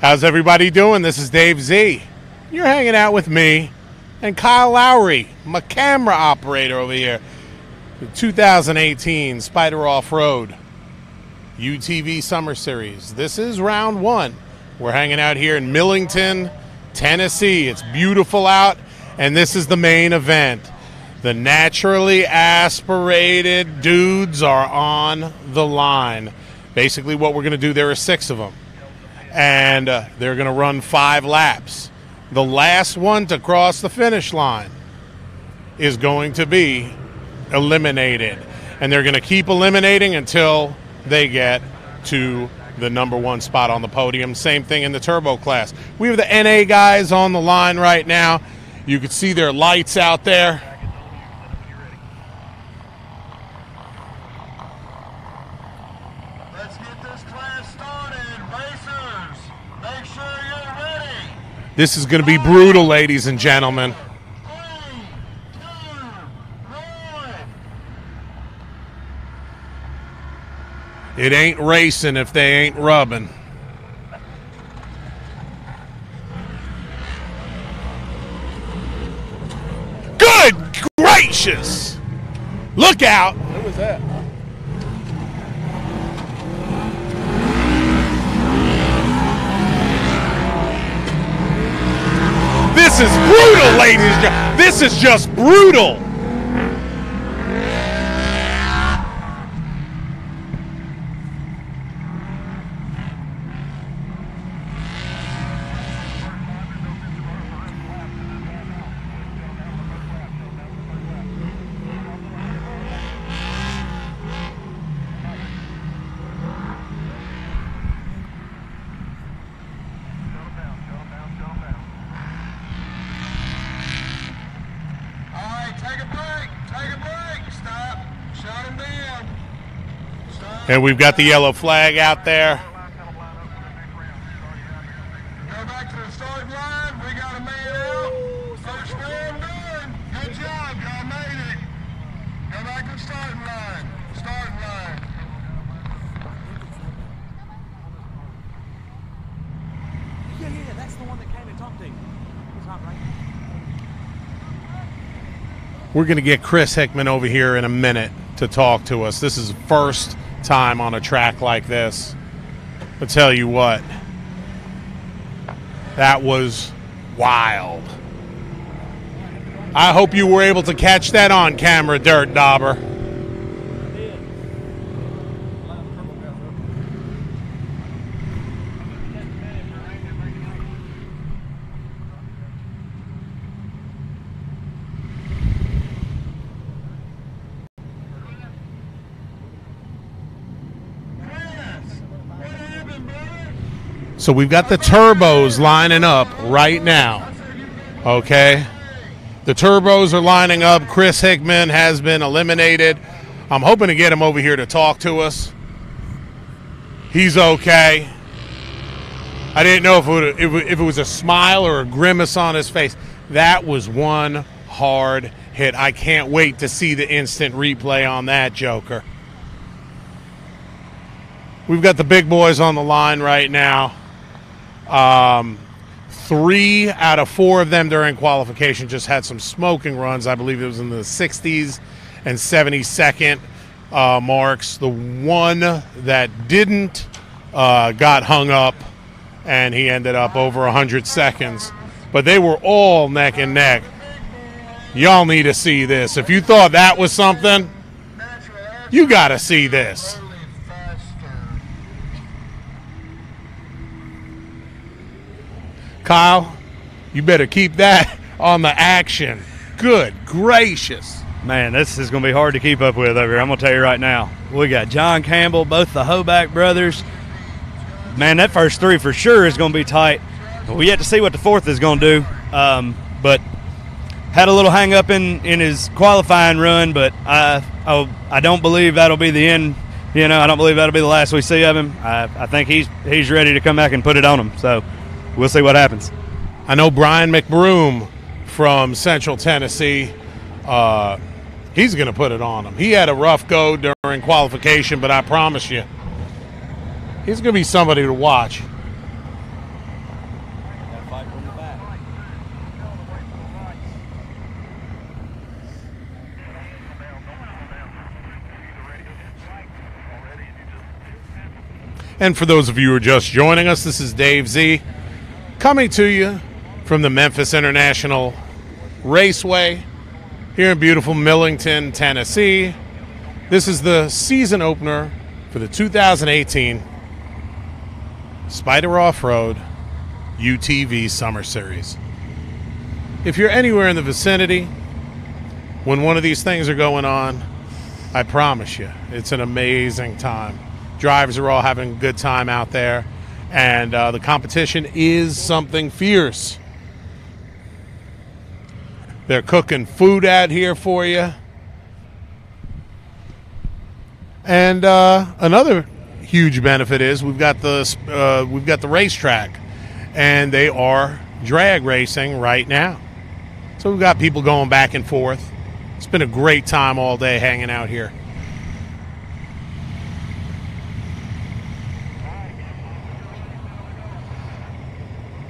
How's everybody doing? This is Dave Z. You're hanging out with me and Kyle Lowry, my camera operator over here. The 2018 Spider Off-Road UTV Summer Series. This is round one. We're hanging out here in Millington, Tennessee. It's beautiful out, and this is the main event. The naturally aspirated dudes are on the line. Basically what we're going to do, there are 6 of them. And they're going to run 5 laps. The last one to cross the finish line is going to be eliminated. And they're going to keep eliminating until they get to the number 1 spot on the podium. Same thing in the turbo class. We have the NA guys on the line right now. You can see their lights out there. This is going to be brutal, ladies and gentlemen. 3, 2, 1. It ain't racing if they ain't rubbing. Good gracious! Look out! Who was that? This is brutal, ladies and gentlemen. This is just brutal. And we've got the yellow flag out there. Go back to the start line. We got a man out. First one done. Good job. Y'all made it. Go back to the starting line. Starting line. Yeah, that's the one that came and talked to you. It's not right. We're going to get Chris Hickman over here in a minute to talk to us. This is the first time on a track like this. I'll tell you what, that was wild. I hope you were able to catch that on camera, Dirt Dauber. So we've got the turbos lining up right now, okay? The turbos are lining up. Chris Hickman has been eliminated. I'm hoping to get him over here to talk to us. He's okay. I didn't know if it was a smile or a grimace on his face. That was one hard hit. I can't wait to see the instant replay on that joker. We've got the big boys on the line right now. 3 out of 4 of them during qualification just had some smoking runs. I believe it was in the 60s and 72nd marks. The one that didn't got hung up, and he ended up over 100 seconds. But they were all neck and neck. Y'all need to see this. If you thought that was something, you got to see this. Kyle, you better keep that on the action. Good gracious. Man, this is going to be hard to keep up with over here. I'm going to tell you right now. We got John Campbell, both the Hoback brothers. Man, that first 3 for sure is going to be tight. We yet to see what the 4th is going to do. But had a little hang up in his qualifying run, but I don't believe that'll be the end. You know, I don't believe that'll be the last we see of him. I think he's ready to come back and put it on him. So we'll see what happens. I know Brian McBroom from Central Tennessee. He's going to put it on him. He had a rough go during qualification, but I promise you, he's going to be somebody to watch. And for those of you who are just joining us, this is Dave Z coming to you from the Memphis International Raceway here in beautiful Millington, Tennessee. This is the season opener for the 2018 Spider Off-Road UTV Summer Series. If you're anywhere in the vicinity when one of these things are going on, I promise you, it's an amazing time. Drivers are all having a good time out there, and the competition is something fierce. They're cooking food out here for you. And another huge benefit is we've got the racetrack, and they are drag racing right now. So we've got people going back and forth. It's been a great time all day hanging out here.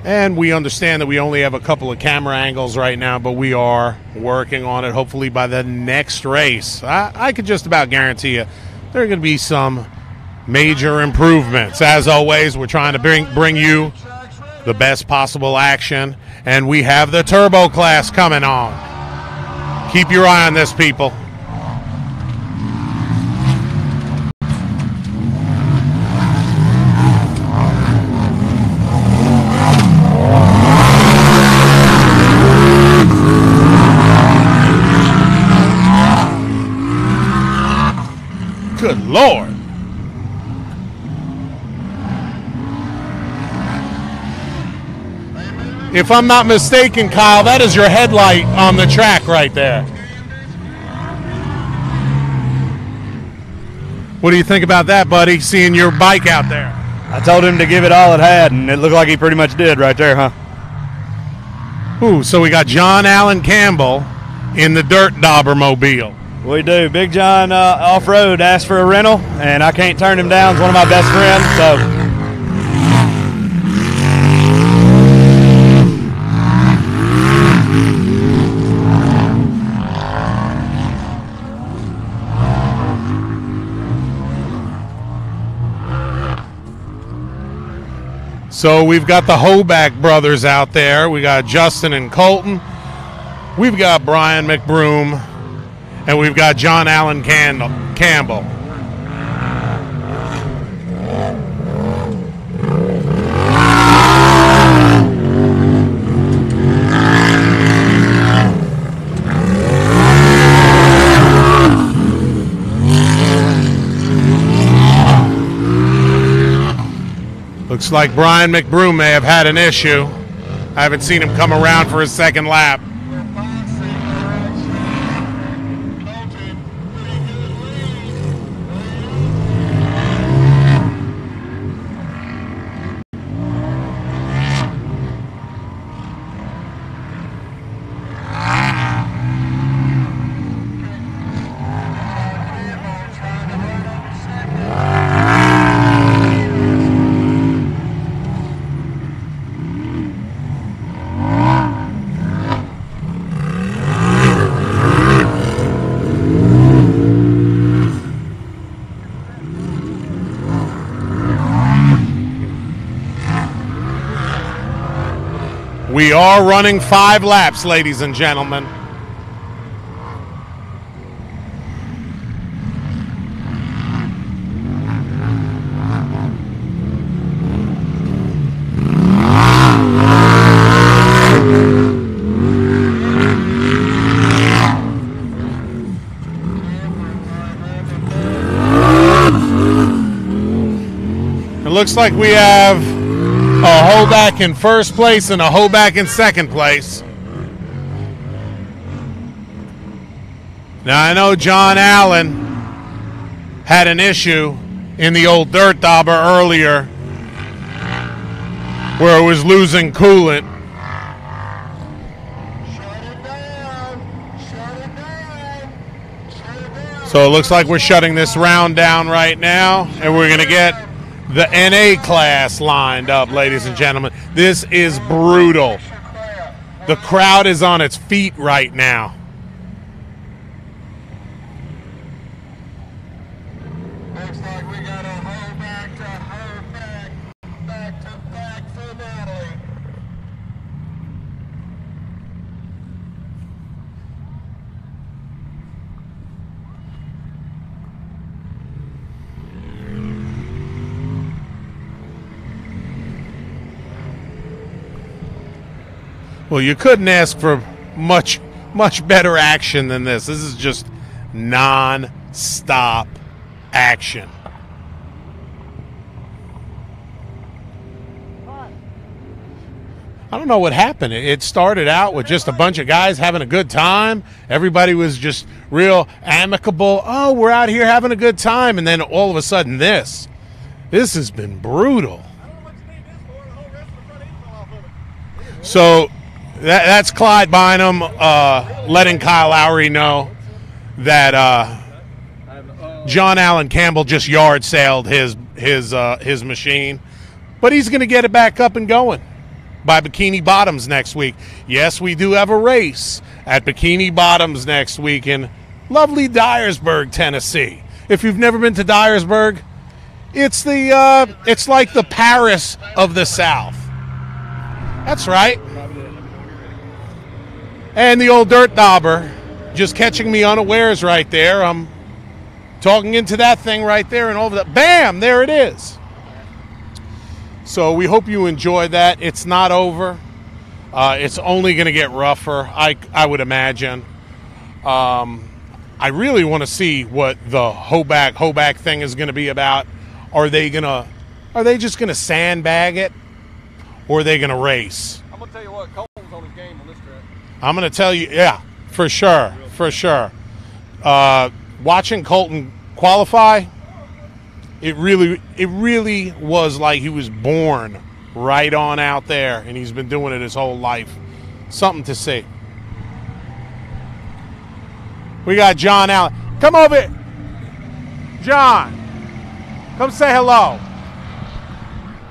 And we understand that we only have a couple of camera angles right now, but we are working on it. Hopefully by the next race, I could just about guarantee you there are going to be some major improvements. As always, we're trying to bring you the best possible action, and we have the turbo class coming on. Keep your eye on this, people. Good Lord. If I'm not mistaken, Kyle, that is your headlight on the track right there. What do you think about that, buddy, seeing your bike out there? I told him to give it all it had, and it looked like he pretty much did right there, huh? Ooh, so we got John Allen Campbell in the Dirt Dauber mobile. We do. Big John Off-Road asked for a rental, and I can't turn him down. He's one of my best friends, so. So we've got the Hoback brothers out there. We got Justin and Colton. We've got Brian McBroom. And we've got John Allen Campbell. Looks like Brian McBroom may have had an issue. I haven't seen him come around for his second lap. We are running 5 laps, ladies and gentlemen. It looks like we have a Hoback in first place and a Hoback in second place. Now, I know John Allen had an issue in the old Dirt Dauber earlier where it was losing coolant. So it looks like we're shutting this round down right now, and we're going to get the NA class lined up, ladies and gentlemen. This is brutal. The crowd is on its feet right now. Looks like we got a Hoback to Well, you couldn't ask for much better action than this. This is just non-stop action. I don't know what happened. It started out with just a bunch of guys having a good time. Everybody was just real amicable. Oh, we're out here having a good time. And then all of a sudden this has been brutal. So that's Clyde Bynum letting Kyle Lowry know that John Allen Campbell just yard sailed his machine. But he's going to get it back up and going by Bikini Bottoms next week. Yes, we do have a race at Bikini Bottoms next week in lovely Dyersburg, Tennessee. If you've never been to Dyersburg, it's like the Paris of the South. That's right. And the old dirt dauber just catching me unawares right there. I'm talking into that thing right there, and over that, bam, there it is. So we hope you enjoyed that. It's not over. It's only going to get rougher, I would imagine. I really want to see what the Hoback thing is going to be about. Are they just going to sandbag it, or are they going to race? I'm going to tell you what, Colton's on his game on this track. I'm going to tell you, yeah, for sure. Watching Colton qualify, it really was like he was born right on out there, and he's been doing it his whole life. Something to see. We got John Allen. Come over. John, come say hello.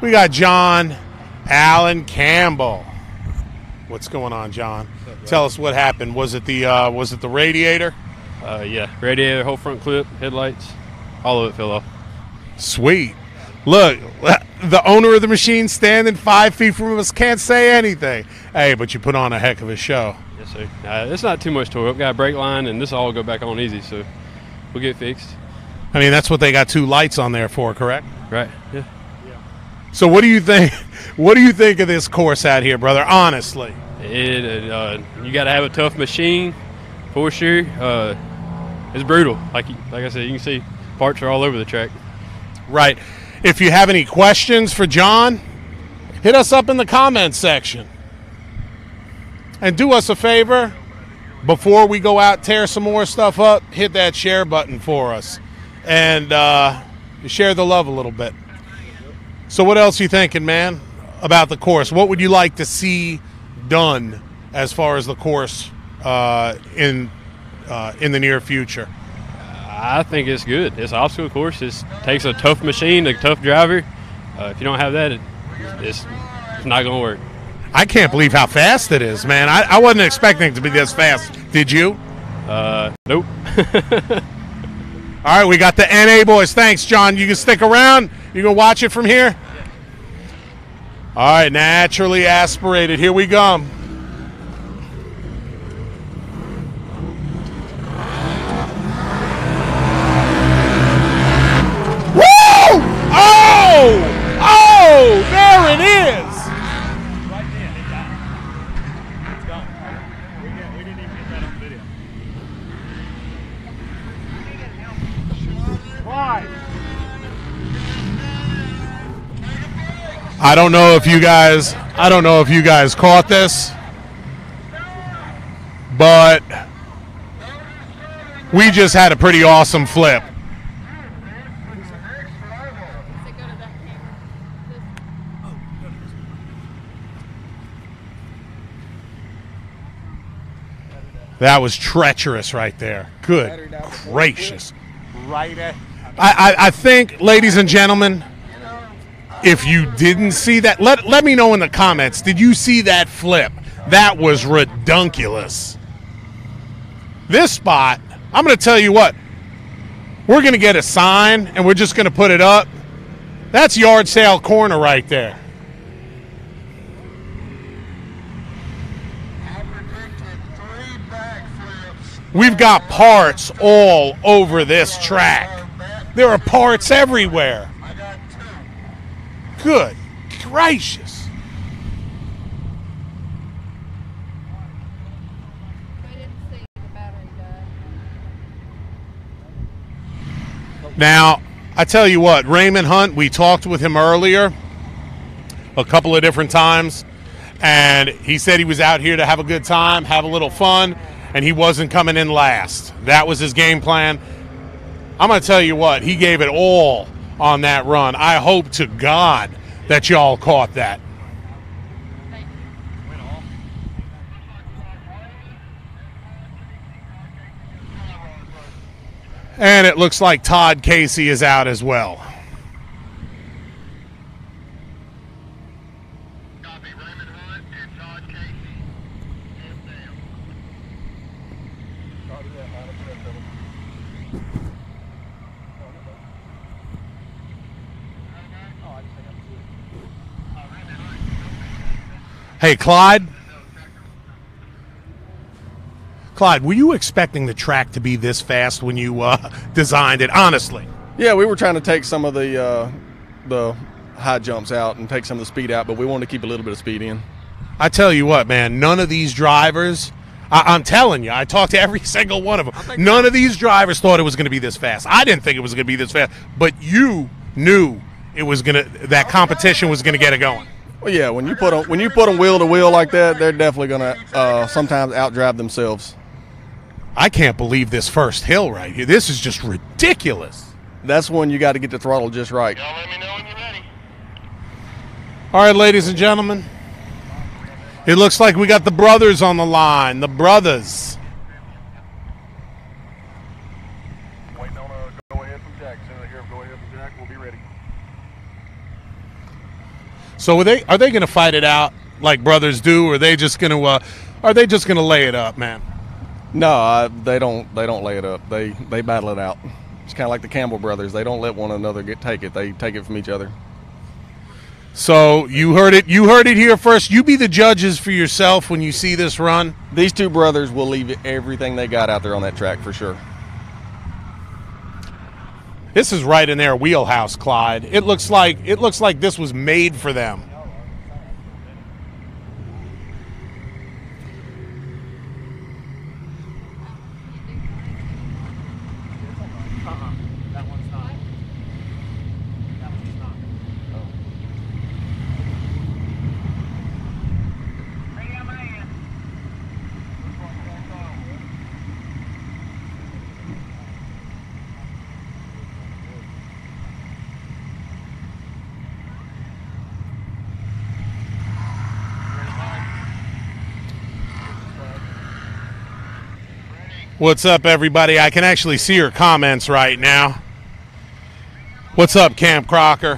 We got John Allen Campbell. What's going on, John? Tell us what happened. Was it the radiator? Yeah, radiator, whole front clip, headlights, all of it fell off. Sweet. Look, the owner of the machine standing 5 feet from us can't say anything. Hey, but you put on a heck of a show. Yes, sir. It's not too much to it. We've got a brake line, and this will all go back on easy, so we'll get fixed. I mean, that's what they got 2 lights on there for, correct? Right, yeah. So what do you think? What do you think of this course out here, brother? Honestly, you got to have a tough machine for sure. It's brutal. Like I said, you can see parts are all over the track. Right. If you have any questions for John, hit us up in the comments section. And do us a favor, before we go out tear some more stuff up, hit that share button for us and share the love a little bit. So what else you thinking, man, about the course? What would you like to see done as far as the course in the near future? I think it's good. It's an obstacle course. It takes a tough machine, a tough driver. If you don't have that, it's not going to work. I can't believe how fast it is, man. I wasn't expecting it to be this fast. Did you? Nope. All right, we got the NA boys. Thanks, John. You can stick around. You can watch it from here? All right, naturally aspirated. Here we go. Woo! Oh, there it is. Right then, it died. It's gone. We didn't even get that on video. Why? I don't know if you guys caught this, but we just had a pretty awesome flip. That was treacherous right there. Good gracious. I think, ladies and gentlemen, if you didn't see that, let me know in the comments. Did you see that flip? That was redunculous. This spot, I'm going to tell you what. We're going to get a sign, and we're just going to put it up. That's yard sale corner right there. We've got parts all over this track. There are parts everywhere. Good gracious. Now, I tell you what, Raymond Hunt, we talked with him earlier a couple of different times, and he said he was out here to have a good time, have a little fun, and he wasn't coming in last. That was his game plan. I'm going to tell you what, he gave it all on that run. I hope to God that y'all caught that. And it looks like Todd Casey is out as well. Copy, Raymond Hunt and Todd Casey. Hands down. Copy that, line up there, Philip. Hey, Clyde. Clyde, were you expecting the track to be this fast when you designed it, honestly? Yeah, we were trying to take some of the high jumps out and take some of the speed out, but we wanted to keep a little bit of speed in. I tell you what, man, none of these drivers, I'm telling you, I talked to every single one of them. None of these drivers thought it was going to be this fast. I didn't think it was going to be this fast, but you knew it was that competition was going to get it going. Well, yeah, when you put them wheel to wheel like that, they're definitely going to sometimes outdrive themselves. I can't believe this first hill right here. This is just ridiculous. That's when you got to get the throttle just right. Y'all let me know when you're ready. All right, ladies and gentlemen, it looks like we got the brothers on the line. The brothers. Waiting on a go-ahead from Jack. As soon as I hear a go-ahead from Jack, we'll be ready. So are they going to fight it out like brothers do, or are they just going to lay it up, man? No, they don't lay it up. They battle it out. It's kind of like the Campbell brothers. They don't let one another take it. They take it from each other. So you heard it here first. You be the judges for yourself when you see this run. These two brothers will leave everything they got out there on that track for sure. This is right in their wheelhouse, Clyde. It looks like this was made for them. That one's not. That one's not. Ready on my end. What's up, everybody? I can actually see your comments right now. What's up, Camp Crocker?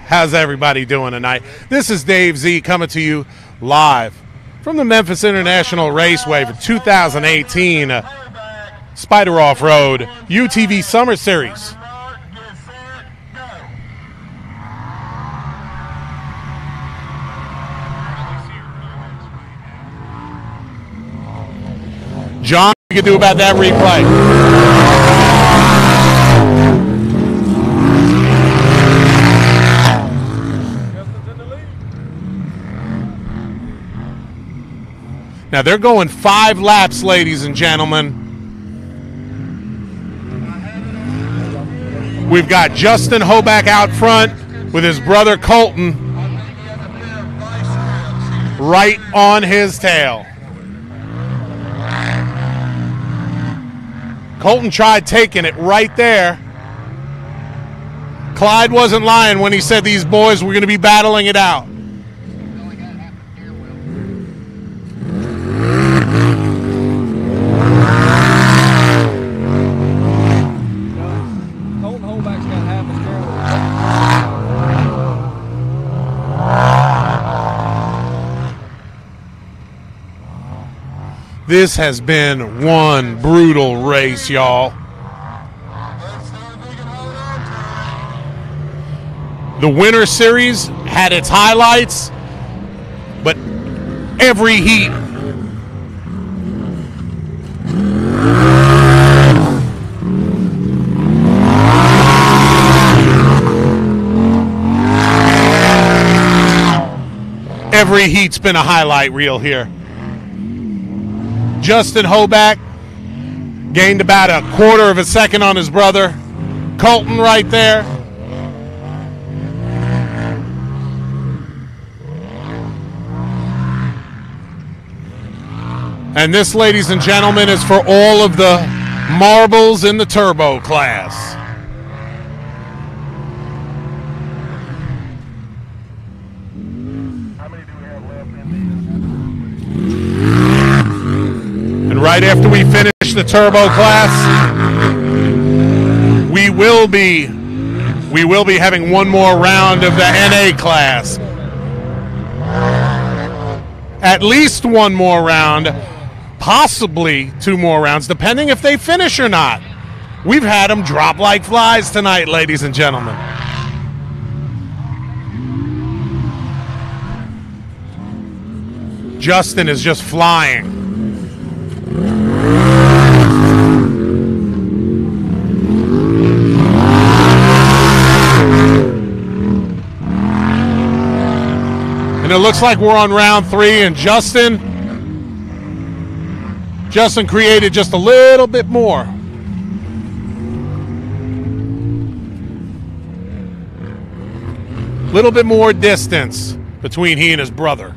How's everybody doing tonight? This is Dave Z coming to you live from the Memphis International Raceway for 2018 Spider Off-Road UTV Summer Series. Start, get set, go. John, what you can do about that replay? Now they're going 5 laps, ladies and gentlemen. We've got Justin Hoback out front with his brother Colton right on his tail. Colton tried taking it right there. Clyde wasn't lying when he said these boys were going to be battling it out. Colton Holback's got half his This has been one brutal race, y'all. The Winter Series had its highlights, but every heat heat's been a highlight reel here. Justin Hoback gained about a quarter of a second on his brother. Colton right there. And this, ladies and gentlemen, is for all of the marbles in the turbo class. And right after we finish the turbo class, we will be having one more round of the NA class. At least one more round, possibly 2 more rounds, depending if they finish or not. We've had them drop like flies tonight, ladies and gentlemen. Justin is just flying. And it looks like we're on round 3, and Justin created just a little bit more. Little bit more distance between he and his brother.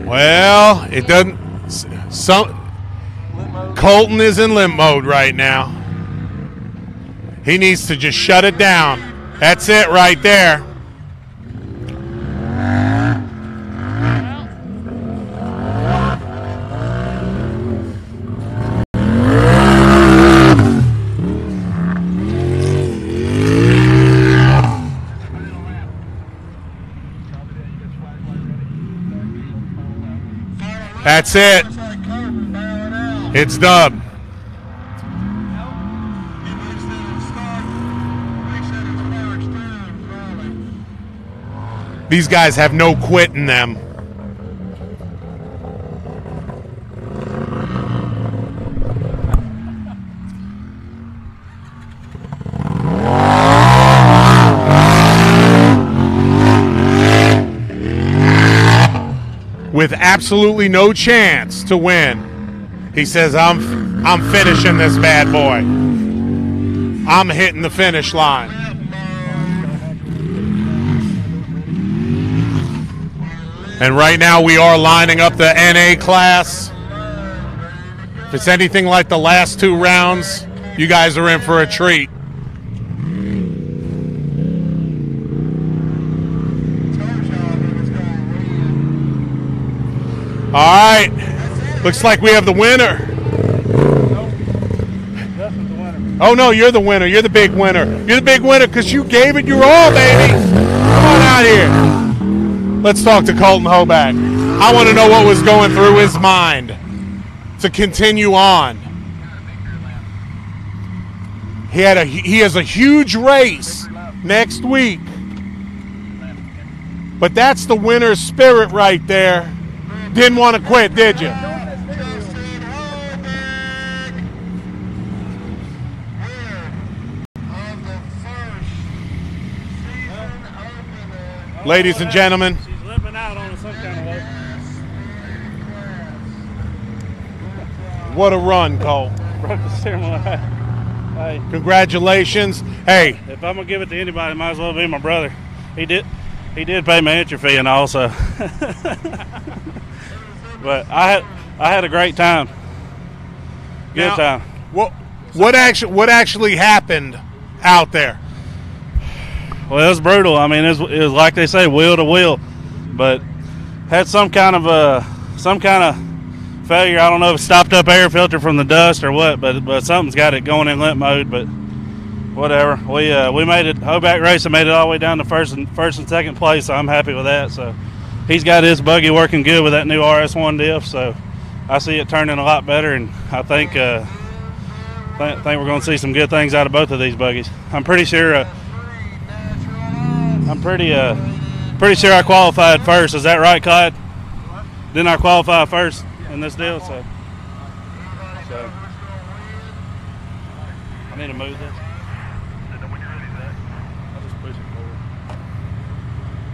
Well, it doesn't. Colton is in limp mode right now. He needs to just shut it down. That's it right there. That's it. It's done. These guys have no quit in them. With absolutely no chance to win, he says, I'm finishing this bad boy. I'm hitting the finish line. And right now we are lining up the NA class. If it's anything like the last 2 rounds, you guys are in for a treat. All right, looks like we have the winner. Oh no, you're the winner. You're the big winner. You're the big winner because you gave it your all, baby. Come on out here. Let's talk to Colton Hoback. I want to know what was going through his mind to continue on. He has a huge race next week, but that's the winner's spirit right there. Didn't want to quit, did you? Ladies and gentlemen. She's limping out on some kind of way. What a run, Cole. Broke the steering wheel. Hey. Congratulations. Hey. If I'm gonna give it to anybody, it might as well be my brother. He did pay my entry fee and all, so. But I had a great time. Good time. What actually happened out there? Well, it was brutal. I mean, it was like they say, wheel to wheel, but had some kind of failure. I don't know if it stopped up air filter from the dust or what, but something's got it going in limp mode. But whatever. We made it. Hoback Racing made it all the way down to first and second place. So I'm happy with that. So. He's got his buggy working good with that new RS1 diff, so I see it turning a lot better, and I think think we're going to see some good things out of both of these buggies. I'm pretty sure. Pretty sure I qualified first. Is that right, Clyde? Didn't I qualify first in this deal? So I need to move this. I'll just push it forward.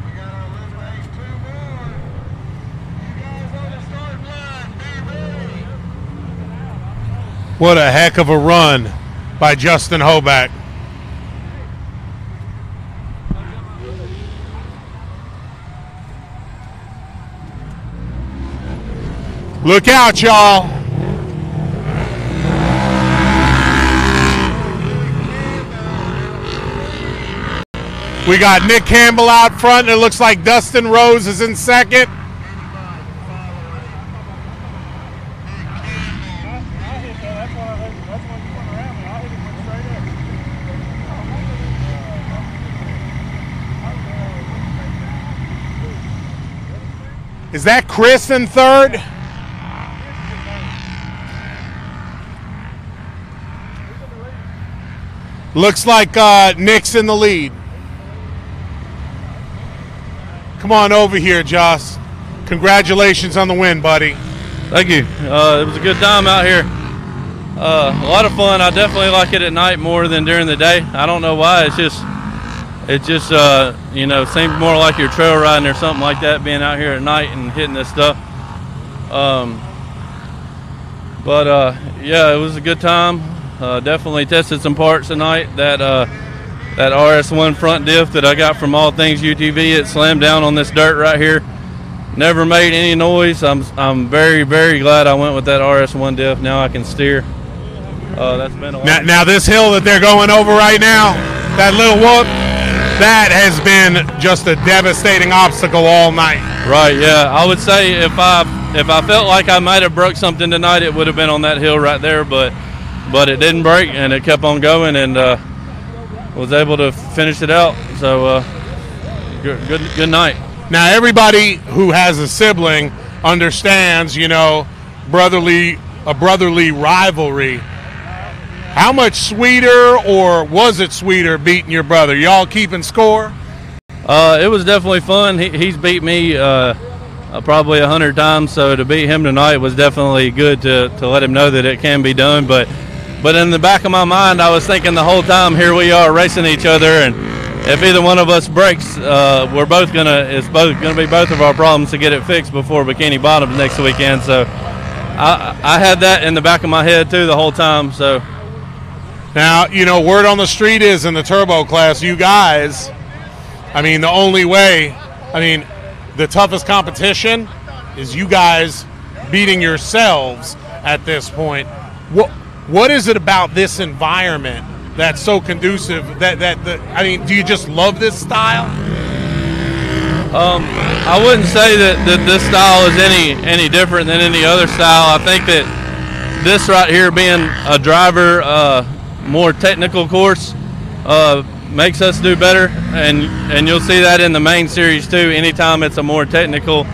We got our lift base 2 more. You guys on the starting line, be ready. What a heck of a run by Justin Hoback. Look out, y'all. We got Nick Campbell out front, and it looks like Dustin Rose is in second. Is that Chris in third? Looks like Nick's in the lead. Come on over here, Joss. Congratulations on the win, buddy. Thank you. It was a good time out here. A lot of fun. I definitely like it at night more than during the day. I don't know why. It just you know, seems more like you're trail riding or something like that, being out here at night and hitting this stuff. Yeah, it was a good time. Definitely tested some parts tonight. That RS1 front diff that I got from All Things UTV, it slammed down on this dirt right here. Never made any noise. I'm very, very glad I went with that RS1 diff. Now I can steer. That's been a lot. Now this hill that they're going over right now, that little whoop, that has been just a devastating obstacle all night. Right, yeah. I would say if I felt like I might have broke something tonight, it would have been on that hill right there, but it didn't break, and it kept on going, and was able to finish it out. So good night. Now everybody who has a sibling understands, you know, a brotherly rivalry. How much sweeter, or was it sweeter, beating your brother? Y'all keeping score? It was definitely fun. He's beat me probably 100 times, so to beat him tonight was definitely good to let him know that it can be done. But in the back of my mind, I was thinking the whole time, here we are racing each other, and if either one of us breaks, it's gonna be both of our problems to get it fixed before Bikini Bottoms next weekend. So I had that in the back of my head too the whole time. So now, you know, word on the street is in the turbo class, you guys, I mean, the only way, I mean, the toughest competition is you guys beating yourselves at this point. What is it about this environment that's so conducive I mean, do you just love this style? I wouldn't say that this style is any different than any other style. I think that this right here, being a driver, more technical course, makes us do better, and you'll see that in the main series too. Anytime it's a more technical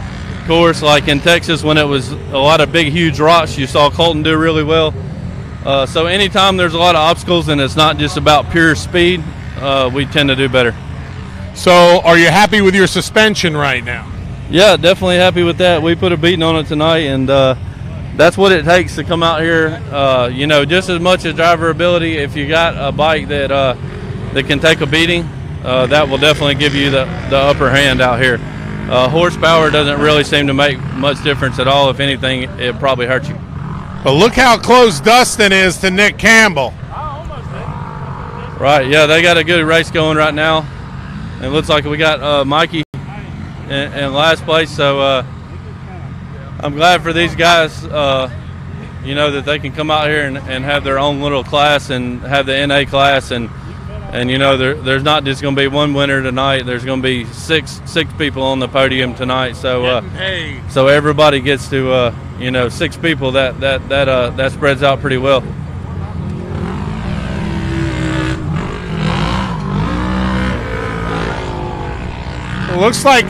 course, like in Texas when it was a lot of big huge rocks, you saw Colton do really well. So anytime there's a lot of obstacles and it's not just about pure speed, we tend to do better. So are you happy with your suspension right now? Yeah, definitely happy with that. We put a beating on it tonight, and that's what it takes to come out here. You know, just as much as driver ability, if you got a bike that can take a beating, that will definitely give you the upper hand out here. Horsepower doesn't really seem to make much difference at all. If anything, it probably hurts you. But look how close Dustin is to Nick Campbell. Right, yeah, they got a good race going right now. It looks like we got Mikey in last place, so I'm glad for these guys, you know, that they can come out here and have their own little class and have the NA class, and you know, there's not just going to be one winner tonight. There's going to be six people on the podium tonight, so so everybody gets to you know, 6 people. That spreads out pretty well. Looks like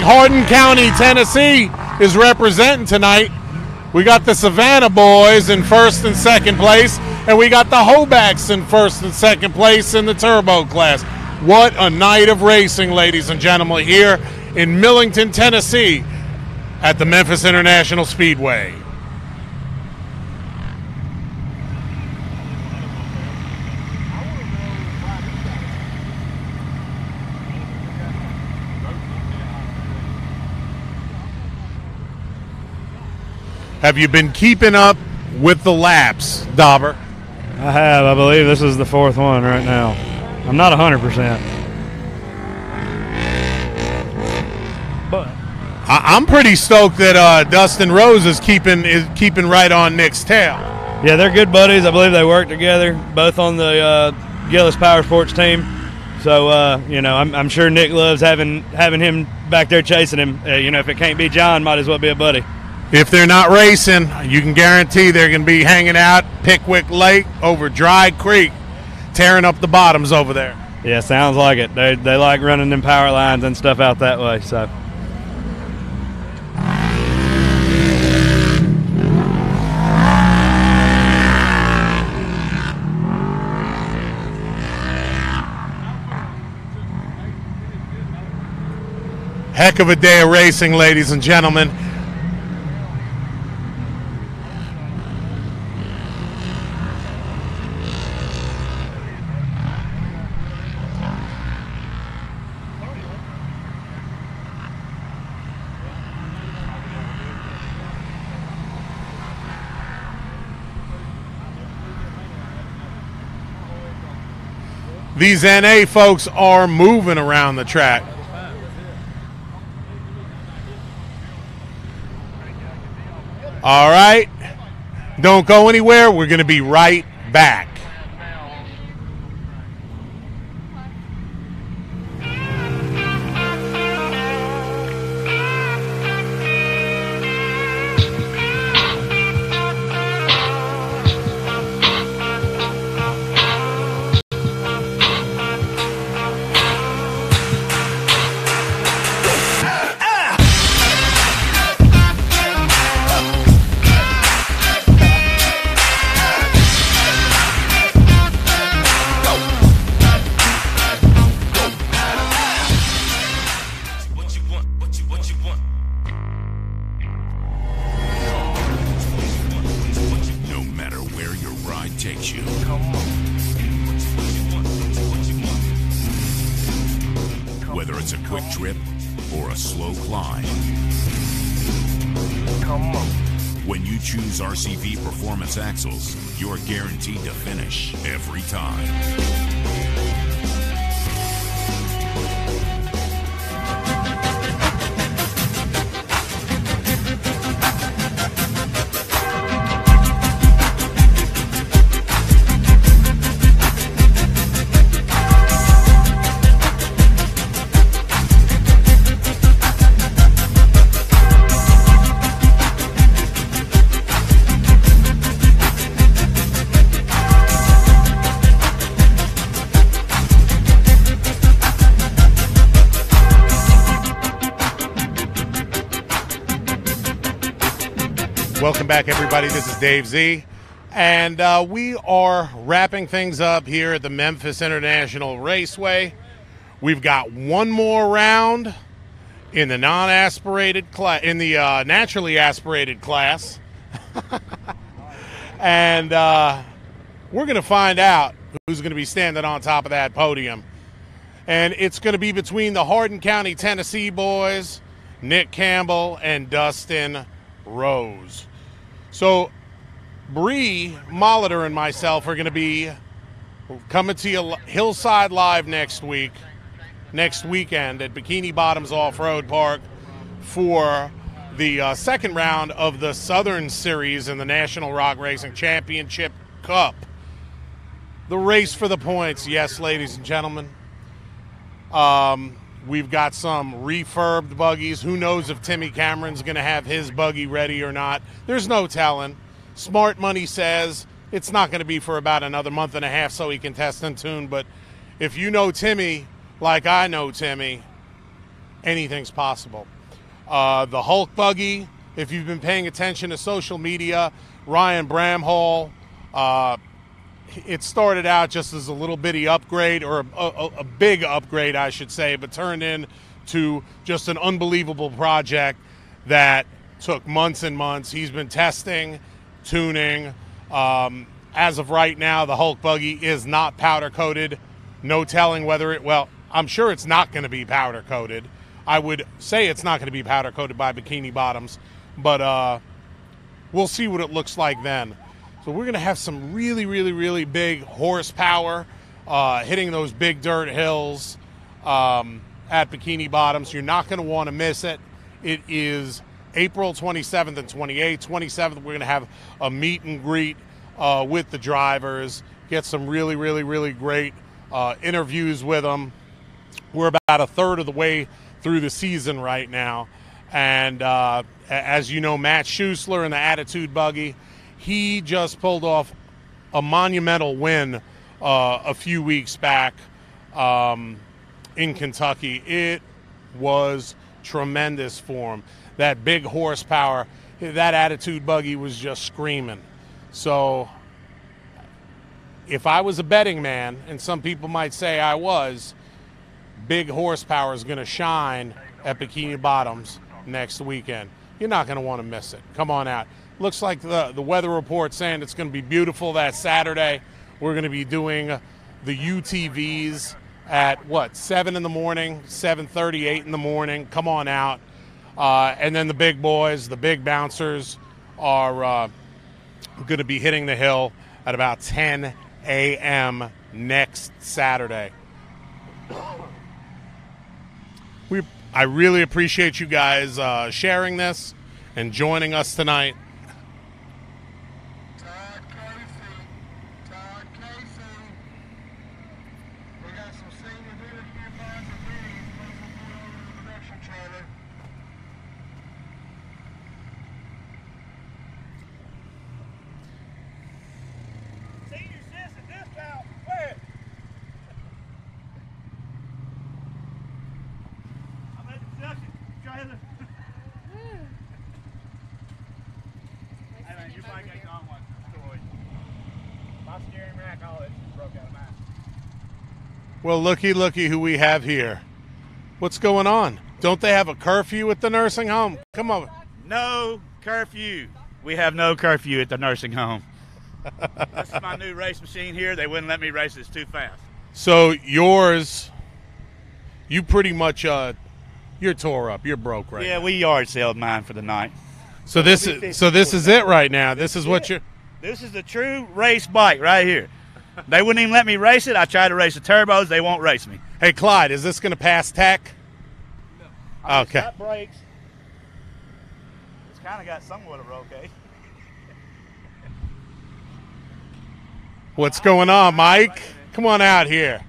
Hardin County, Tennessee is representing tonight. We got the Savannah boys in first and second place, And we got the Hobacks in first and second place in the turbo class. What a night of racing, ladies and gentlemen, here in Millington, Tennessee at the Memphis International Speedway. Have you been keeping up with the laps, Dauber? I have. I believe this is the fourth one right now. I'm not 100%. But I'm pretty stoked that Dustin Rose is keeping right on Nick's tail. yeah, they're good buddies. I believe they work together, both on the Gillis Power Sports team. So, I'm sure Nick loves having him back there chasing him. If it can't be John, might as well be a buddy. If they're not racing, you can guarantee they're going to be hanging out Pickwick Lake over Dry Creek, tearing up the bottoms over there. Yeah, sounds like it. They like running them power lines and stuff out that way. So. Heck of a day of racing, ladies and gentlemen. These NA folks are moving around the track. All right. Don't go anywhere. We're going to be right back. Whether it's a quick trip or a slow climb. When you choose RCV Performance Axles, you're guaranteed to finish every time. Welcome back, everybody. This is Dave Z, and we are wrapping things up here at the Memphis International Raceway. We've got one more round in the non-aspirated class, in the naturally aspirated class, and we're going to find out who's going to be standing on top of that podium. And it's going to be between the Hardin County, Tennessee boys, Nick Campbell and Dustin Rose. So Bree Molitor and myself are going to be coming to you Hillside Live next weekend at Bikini Bottoms Off-Road Park for the second round of the Southern Series in the National Rock Racing Championship Cup. The race for the points, yes, ladies and gentlemen. We've got some refurbed buggies. Who knows if Timmy Cameron's going to have his buggy ready or not? There's no telling. Smart Money says it's not going to be for about another month and a half so he can test and tune. But if you know Timmy like I know Timmy, anything's possible. The Hulk buggy, if you've been paying attention to social media, Ryan Bramhall it started out just as a little bitty upgrade, or a big upgrade, I should say, but turned into just an unbelievable project that took months and months. He's been testing, tuning. As of right now, the Hulk buggy is not powder coated. No telling whether it, well, I'm sure it's not going to be powder coated. I would say it's not going to be powder coated by Bikini Bottoms, but we'll see what it looks like then. So we're going to have some really, really, really big horsepower hitting those big dirt hills at Bikini Bottoms. You're not going to want to miss it. It is April 27th and 28th. 27th, we're going to have a meet and greet with the drivers, get some really, really, really great interviews with them. We're about a third of the way through the season right now. And as you know, Matt Schuessler in the Attitude Buggy, he just pulled off a monumental win a few weeks back in Kentucky. It was tremendous for him. That big horsepower, that Attitude Buggy was just screaming. So if I was a betting man, and some people might say I was, big horsepower is going to shine at Bikini Bottoms next weekend. You're not going to want to miss it. Come on out. Looks like the weather report saying it's going to be beautiful that Saturday. We're going to be doing the UTVs at, 7 in the morning, 7:30, 8 in the morning. Come on out. And then the big boys, the big bouncers, are going to be hitting the hill at about 10 a.m. next Saturday. I really appreciate you guys sharing this and joining us tonight. Todd Casey. We got some senior bidders here, boys, and biddies. Please report over to the production trailer. Senior citizen discount. Where? I'm at the production trailer. Hey man, you might get on one story. My steering rack, all that just broke out of mine. Well, looky who we have here. What's going on? Don't they have a curfew at the nursing home? Come on. No curfew. We have no curfew at the nursing home. This is my new race machine here. They wouldn't let me race it. It's too fast. So yours, you pretty much, you're tore up. You're broke right Yeah, now. we yard sold mine for the night. So this is it right now. This is what you're. This is the true race bike right here. They wouldn't even let me race it. I tried to race the turbos. They won't race me. Hey, Clyde, is this going to pass tech? No. Okay. It's got brakes. It's kind of got somewhat of okay. What's going on, Mike? Come on out here.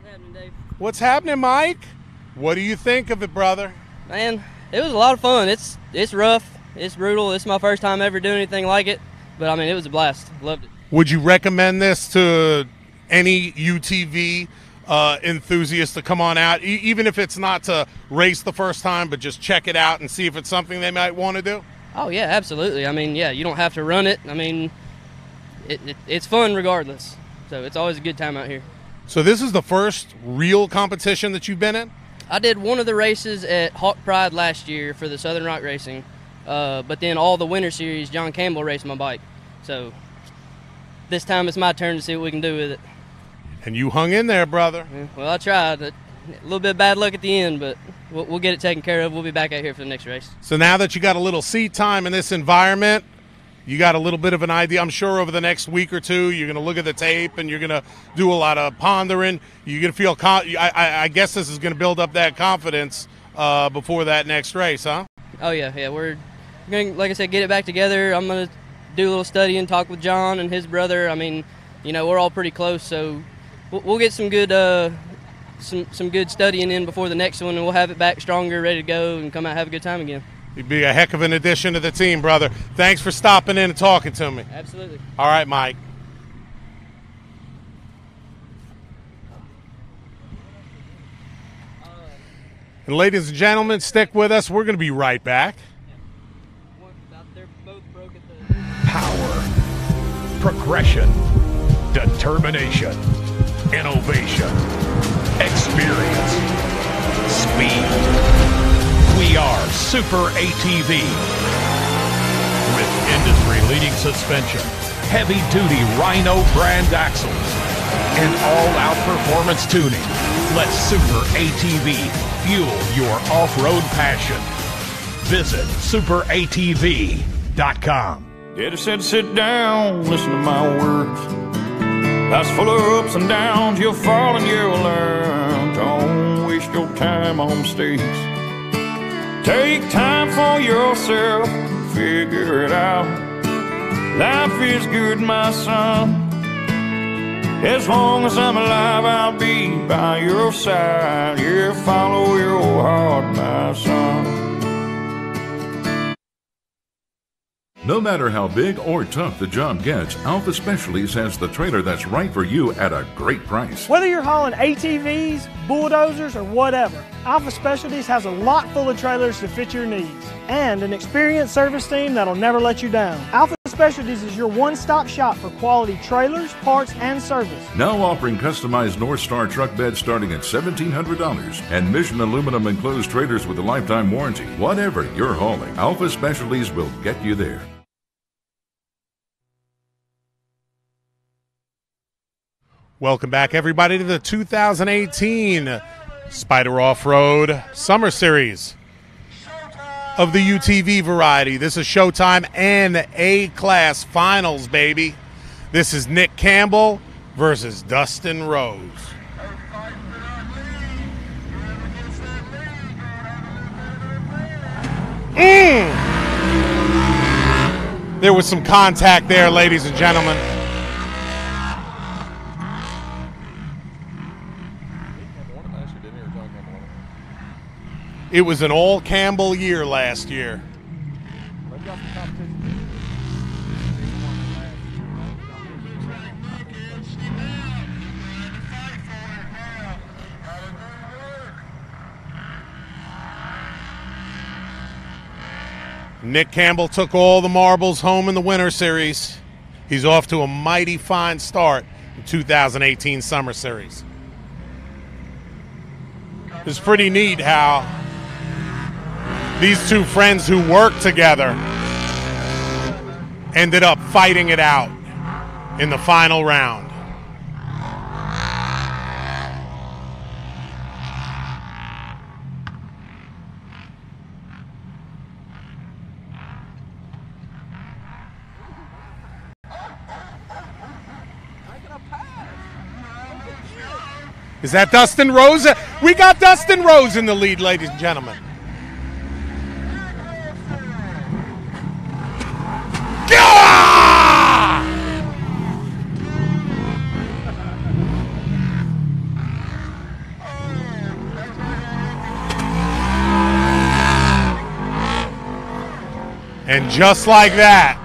What's happening, Dave? What's happening, Mike? What do you think of it, brother? Man, it was a lot of fun. It's rough. It's brutal. It's my first time ever doing anything like it. But, I mean, it was a blast. Loved it. Would you recommend this to any UTV enthusiast to come on out, even if it's not to race the first time, but just check it out and see if it's something they might want to do? Oh, yeah, absolutely. I mean, yeah, you don't have to run it. I mean, it's fun regardless. So it's always a good time out here. So this is the first real competition that you've been in? I did one of the races at Hawk Pride last year for the Southern Rock Racing. But then all the winter series, John Campbell raced my bike. So this time it's my turn to see what we can do with it. And you hung in there, brother. Yeah, well, I tried. A little bit of bad luck at the end, but we'll get it taken care of. We'll be back out here for the next race. So now that you got a little seat time in this environment, you got a little bit of an idea. I'm sure over the next week or two, you're going to look at the tape and you're going to do a lot of pondering. You're going to feel, I guess this is going to build up that confidence before that next race, huh? Oh, yeah. We're going to, like I said, get it back together. I'm going to do a little studying, talk with John and his brother. I mean, we're all pretty close, so we'll get some good some good studying in before the next one, and we'll have it back stronger, ready to go, and come out and have a good time again. You'd be a heck of an addition to the team, brother. Thanks for stopping in and talking to me. Absolutely. All right, Mike. And ladies and gentlemen, stick with us. We're going to be right back. Power, progression, determination, innovation, experience, speed. We are Super ATV. With industry-leading suspension, heavy-duty Rhino brand axles, and all-out performance tuning, let Super ATV fuel your off-road passion. Visit superatv.com. Daddy said, sit down, listen to my words. Life's full of ups and downs, you'll fall and you'll learn. Don't waste your time on mistakes. Take time for yourself, figure it out. Life is good, my son. As long as I'm alive, I'll be by your side. Yeah, follow your heart, my son. No matter how big or tough the job gets, Alpha Specialties has the trailer that's right for you at a great price. Whether you're hauling ATVs, bulldozers, or whatever, Alpha Specialties has a lot full of trailers to fit your needs and an experienced service team that'll never let you down. Alpha Specialties is your one-stop shop for quality trailers, parts, and service. Now offering customized North Star truck beds starting at $1,700 and Mission aluminum enclosed trailers with a lifetime warranty. Whatever you're hauling, Alpha Specialties will get you there. Welcome back, everybody, to the 2018 Spider Off-Road Summer Series of the UTV variety. This is Showtime and A-Class Finals, baby. This is Nick Campbell versus Dustin Rose. There was some contact there, ladies and gentlemen. It was an all Campbell year last year. Nick Campbell took all the marbles home in the Winter Series. He's off to a mighty fine start in 2018 Summer Series. It's pretty neat how these two friends who worked together ended up fighting it out in the final round. Is that Dustin Rose? We got Dustin Rose in the lead, ladies and gentlemen. And just like that,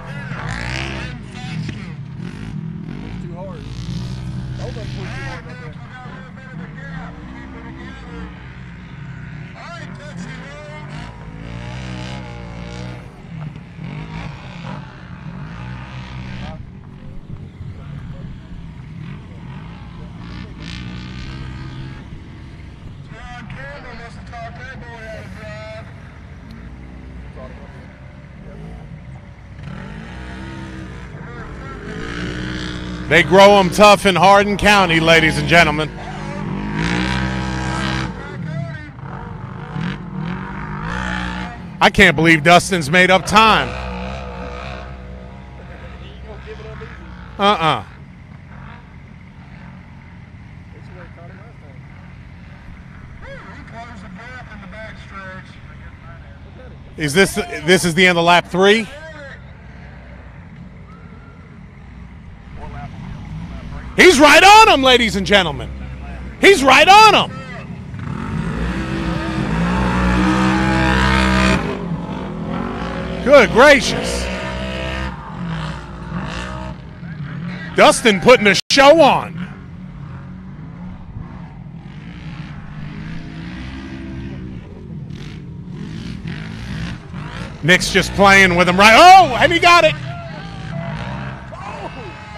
they grow them tough in Hardin County, ladies and gentlemen. I can't believe Dustin's made up time. Is this is the end of lap 3? He's right on him, ladies and gentlemen. He's right on him. Good gracious. Dustin putting a show on. Nick's just playing with him right. Oh, and he got it.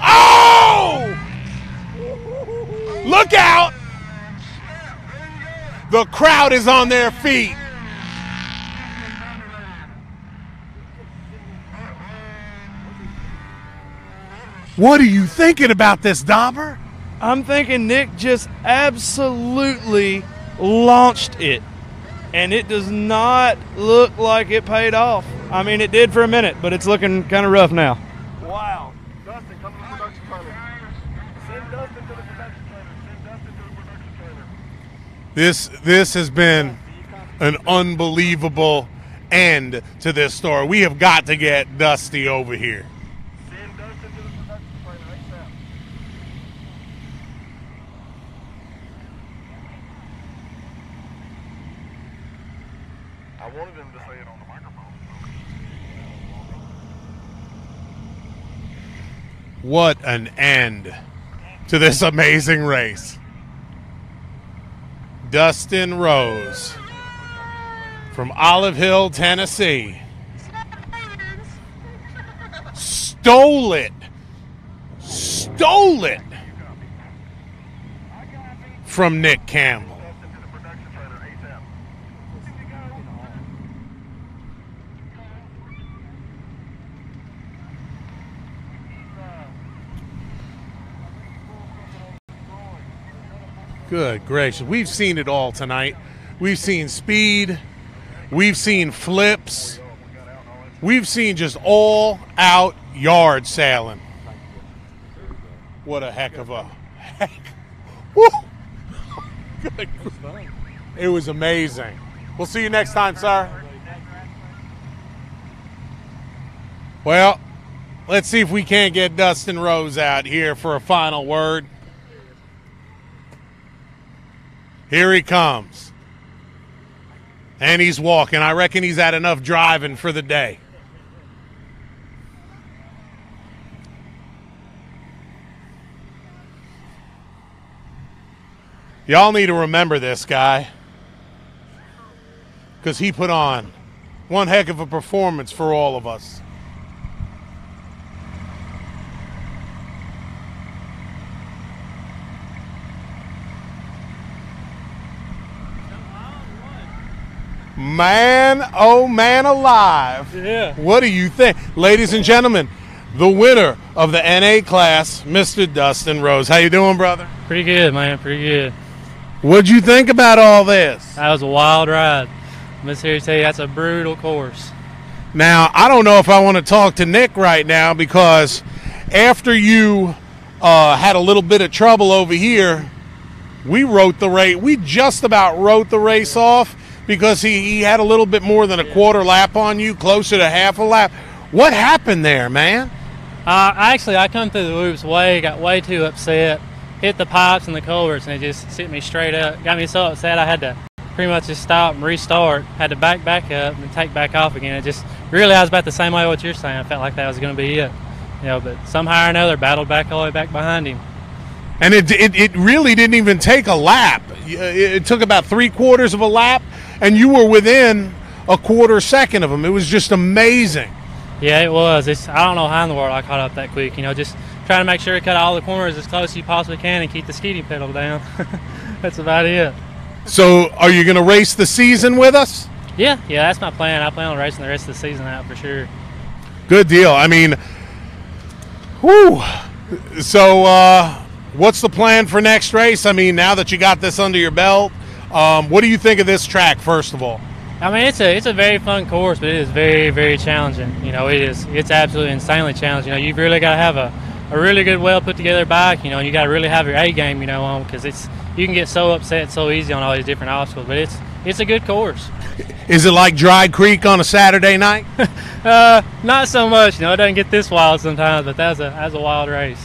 Oh! Look out! The crowd is on their feet. What are you thinking about this, Dauber? I'm thinking Nick just absolutely launched it, and it does not look like it paid off. I mean, it did for a minute, but it's looking kind of rough now. Wow. Dustin, come to the production trailer. Send Dustin to the production trailer. Send Dustin to the production trailer. This has been an unbelievable end to this story. We have got to get Dusty over here. Send Dustin to the production trailer ASAP. I wanted him to say it on the microphone. What an end to this amazing race. Dustin Rose from Olive Hill, Tennessee. Stole it from Nick Campbell. Good gracious. We've seen it all tonight. We've seen speed. We've seen flips. We've seen just all-out yard sailing. What a heck of a heck. Woo! Good. It was amazing. We'll see you next time, sir. Well, let's see if we can't get Dustin Rose out here for a final word. Here he comes. And he's walking. I reckon he's had enough driving for the day. Y'all need to remember this guy, because he put on one heck of a performance for all of us. Man, oh man alive. Yeah. What do you think? Ladies and gentlemen, the winner of the NA class, Mr. Dustin Rose. How you doing, brother? Pretty good, man. Pretty good. What'd you think about all this? That was a wild ride. I'm just here to tell you that's a brutal course. Now, I don't know if I want to talk to Nick right now, because after you had a little bit of trouble over here, we just about wrote the race off, because he had a little bit more than a quarter lap on you, closer to half a lap. What happened there, man? Actually, I come through the whoops got way too upset, hit the pipes and the culverts, and it just sent me straight up. Got me so upset I had to pretty much just stop and restart. Had to back up and take back off again. It just really, I was about the same way what you're saying. I felt like that was going to be it. But somehow or another, battled back all the way back behind him. And it really didn't even take a lap. It took about 3/4 of a lap, and you were within a quarter second of him. It was just amazing. Yeah, it was. I don't know how in the world I caught up that quick. Just trying to make sure to cut all the corners as close as you possibly can and keep the skidding pedal down. That's about it. So, are you going to race the season with us? Yeah, that's my plan. I plan on racing the rest of the season out for sure. Good deal. I mean, whew. So, what's the plan for next race? I mean, now that you got this under your belt, what do you think of this track, first of all? I mean, it's a very fun course, but it is very, very challenging. It's absolutely insanely challenging. You've really got to have a really good, well put together bike. You got to really have your A game, on, because you can get so upset so easy on all these different obstacles. But it's a good course. Is it like Dry Creek on a Saturday night? Not so much. It doesn't get this wild sometimes, but that was a wild race.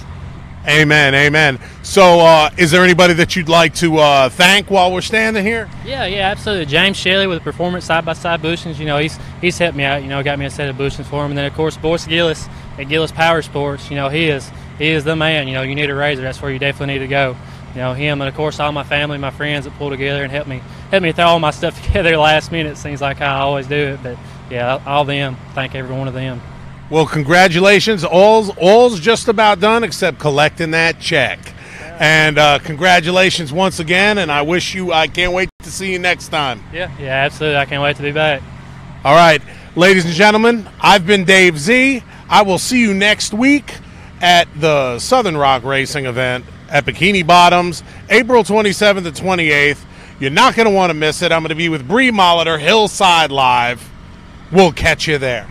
Amen. So, is there anybody that you'd like to thank while we're standing here? Yeah, absolutely. James Shelley with Performance Side-by-Side Bushings. He's helped me out. Got me a set of bushings for him. And then, of course, Boyce Gillis at Gillis Power Sports. He is the man. You need a razor. That's where you definitely need to go. Him and, of course, all my family, my friends that pull together and help me throw all my stuff together last minute. Seems like I always do it. But, yeah, all them. Thank every one of them. Well, congratulations. All's just about done except collecting that check. And congratulations once again, and I can't wait to see you next time. Yeah, absolutely. I can't wait to be back. All right, ladies and gentlemen, I've been Dave Z. I will see you next week at the Southern Rock Racing event at Bikini Bottoms, April 27th to 28th. You're not going to want to miss it. I'm going to be with Bree Molitor, Hillside Live. We'll catch you there.